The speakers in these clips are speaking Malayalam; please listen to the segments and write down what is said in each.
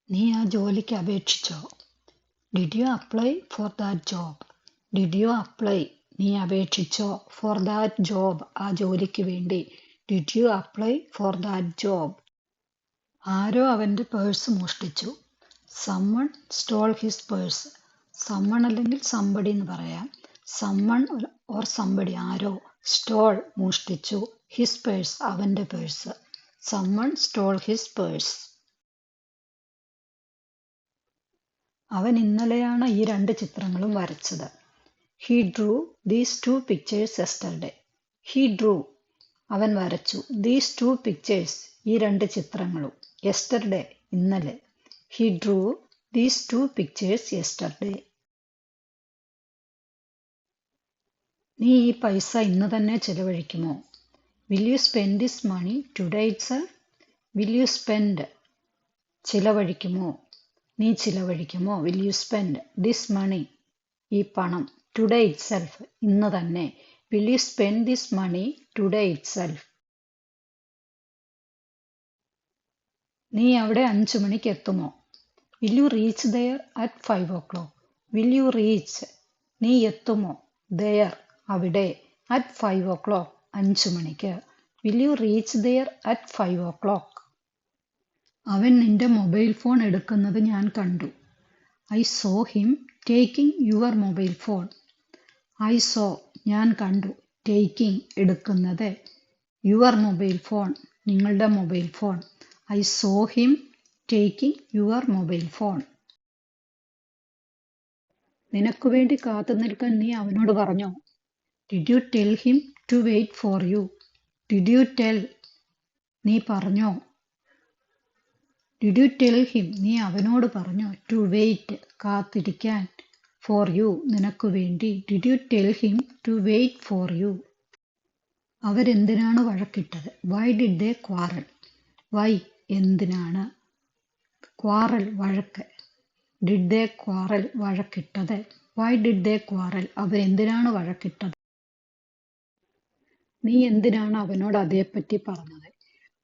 നീ ആ ജോലിക്ക് അപേക്ഷിച്ചോ? Did you apply for that job? Did you apply നീ അപേക്ഷിച്ചോ ഫോർ ദാറ്റ് ജോബ് ആ ജോലിക്ക് വേണ്ടി? Did you apply for that job? ആരോ അവന്റെ പേഴ്സ് മോഷ്ടിച്ചു. Someone stole his purse. Someone അല്ലെങ്കിൽ സംബടി എന്ന് പറയാം. സമ്മൺ ഓർ സംബടി ആരോ സ്റ്റോൾ മോഷ്ടിച്ചു ഹിസ് പേഴ്സ് അവന്റെ purse. Someone stole his purse. അവൻ ഇന്നലെയാണ് ഈ രണ്ട് ചിത്രങ്ങളും വരച്ചത്. He drew these two pictures yesterday. He drew അവൻ വരച്ചു. ദീസ് ടു പിക്ചേഴ്സ് ഈ രണ്ട് ചിത്രങ്ങളും. യെസ്റ്റർഡേ ഇന്നലെ. He drew these two pictures yesterday. നീ ഈ പൈസ ഇന്ന് തന്നെ ചെലവഴിക്കുമോ? Will you spend this money today itself? Will you spend ചിലവഴിക്കുമോ? നീ ചിലവഴിക്കുമോ? Will you spend this money ഈ പണം ടുഡേ ഇറ്റ്സെൽഫ് ഇന്ന് തന്നെ. Will you spend this money today itself? നീ അവിടെ 5 മണിക്ക് എത്തുമോ? Will you reach there at 5 o'clock? Will you reach നീ എത്തുമോ? ദെയർ അവിടെ അറ്റ് 5 o'clock 5 മണിക്ക്. Will you reach there at 5 o'clock? അവൻ നിന്റെ മൊബൈൽ ഫോൺ എടുക്കുന്നത് ഞാൻ കണ്ടു. I saw him taking your mobile phone. I saw ഞാൻ കണ്ടു. ടേക്കിംഗ് എടുക്കുന്നത്. യുവർ മൊബൈൽ ഫോൺ നിങ്ങളുടെ mobile phone. I saw him taking your mobile phone. നിനക്ക് വേണ്ടി കാത്തു നിൽക്കാൻ നീ അവനോട് പറഞ്ഞോ? Did you tell him to wait for you? Did you tell നീ പറഞ്ഞോ? ഡിഡ് യു ടെൽ ഹിം നീ അവനോട് പറഞ്ഞോ? ടു വെയിറ്റ് കാത്തിരിക്കാൻ. ഫോർ യു നിനക്ക് വേണ്ടി. Did you tell him to wait for you? അവരെന്തിനാണ് വഴക്കിട്ടത്? Why did they quarrel? Why എന്തിനാണ്? ക്വാറൽ വഴക്ക്. ഡിഡ് ദേ ക്വാറൽ വഴക്കിട്ടത്. വൈ ഡിഡ് ദേ ക്വാറൽ അവരെന്തിനാണ് വഴക്കിട്ടത്? നീ എന്തിനാണ് അവനോട് അതേപ്പറ്റി പറഞ്ഞത്?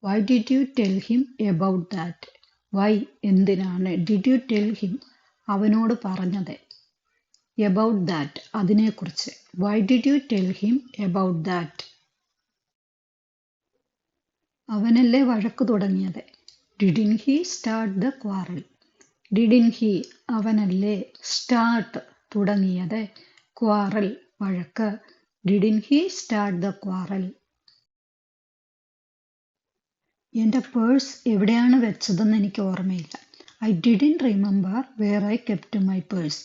Why did you tell him about that? Why എന്തിനാണ്? ഡിഡ് യു ടെൽ ഹിം അവനോട് പറഞ്ഞത്? എബൌട്ട് ദാറ്റ് അതിനെക്കുറിച്ച്. Why did you tell him about that? അവനല്ലേ വഴക്ക് തുടങ്ങിയത്? Didn't he start the quarrel? Didn't he അവനല്ലേ സ്റ്റാർട്ട് തുടങ്ങിയത് ക്വാറൽ വഴക്ക്. Didn't he start the quarrel? എൻ്റെ പേഴ്സ് എവിടെയാണ് വെച്ചതെന്ന് എനിക്ക് ഓർമ്മയില്ല. I didn't remember where I kept my purse.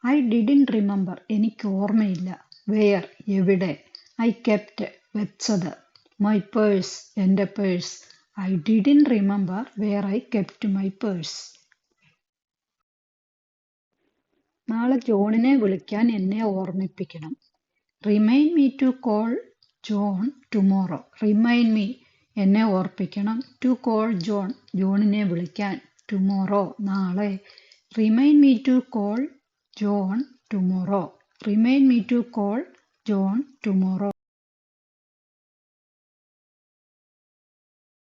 I didn't remember എനിക്ക് ഓർമ്മയില്ല. വെയർ എവിടെ. ഐ കെപ്റ്റ് വെച്ചത്. മൈ പേഴ്സ് എൻ്റെ purse. I didn't remember where I kept my purse. നാളെ ജോണിനെ വിളിക്കാൻ എന്നെ ഓർമ്മിപ്പിക്കണം. Remind me to call John tomorrow. Remind me എന്നെ ഓർപ്പിക്കണം. ടു കോൾ ജോൺ ജോണിനെ വിളിക്കാൻ. ടുമോറോ നാളെ. Remind me to call John tomorrow. Remind me to call John tomorrow.